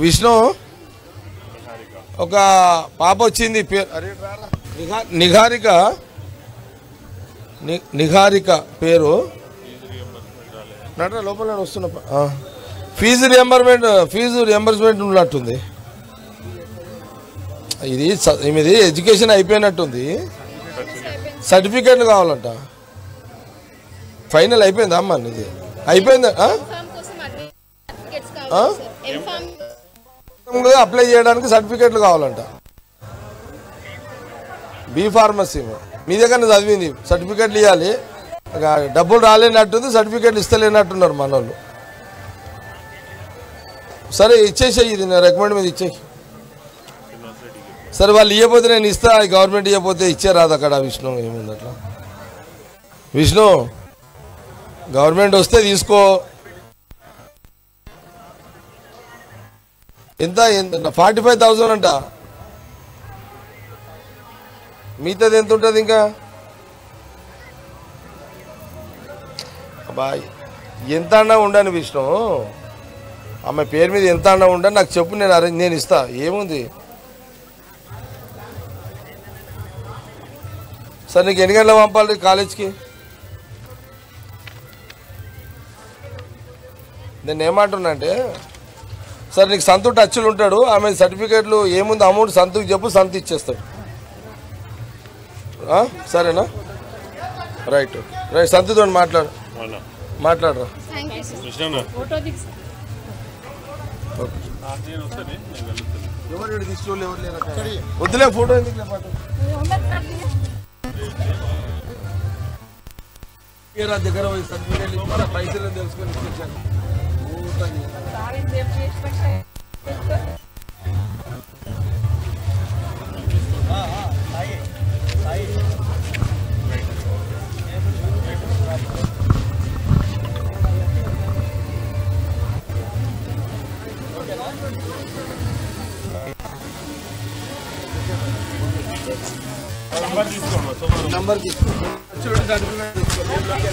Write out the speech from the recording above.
విష్ణు ఒక పాప వచ్చింది పేరు నిహారిక నిహారిక పేరు నట లోపల వస్తున్న ఫీజు రియంబర్స్మెంట్ ఉన్నట్టుంది. ఇది ఎడ్యుకేషన్ అయిపోయినట్టుంది. సర్టిఫికేట్ కావాలంట. ఫైనల్ అయిపోయిందా అమ్మ? ఇది అయిపోయిందా? అప్లై చేయడానికి సర్టిఫికేట్లు కావాలంట. బీ ఫార్మసీ మీ దగ్గర చదివింది, సర్టిఫికేట్లు ఇవ్వాలి. డబ్బులు రాలేనట్టుంది, సర్టిఫికేట్లు ఇస్తలేనట్టున్నారు మన వాళ్ళు. సరే ఇచ్చేసేయి, ఇది నా రికమెండ్ మీద ఇచ్చేయి. సరే వాళ్ళు ఇవ్వకపోతే నేను ఇస్తా, గవర్నమెంట్ ఇవ్వకపోతే ఇచ్చేరాదు అక్కడ. విష్ణు ఏముంది అట్లా? విష్ణు గవర్నమెంట్ వస్తే తీసుకో. ఎంత 45,000 అంట. మిగతాది ఎంత ఉంటుంది ఇంకా? అబ్బా ఎంత అన్నా ఉండను విష్ణు, ఆమె పేరు మీద ఎంత అన్నా ఉండను, నాకు చెప్పు, నేను ఇస్తా. ఏముంది? సార్ నీకు ఎన్ని గంటలు పంపాలి కాలేజ్కి? నేను ఏమంటున్నా అంటే, సార్ నీకు సంతు టచ్లు ఉంటాడు, ఆమె సర్టిఫికేట్లు ఏముంది అమౌంట్ సంతుకి చెప్పు, సంతు ఇచ్చేస్తాడు. సరేనా? Right right. సంతుతో మాట్లాడరా. వద్దులే ఫోటో ఎందుకు దగ్గర సర్టిఫికేట్ పైసలు తెలుసుకొని ఇచ్చేసాను. నంబర్ తీసుకో.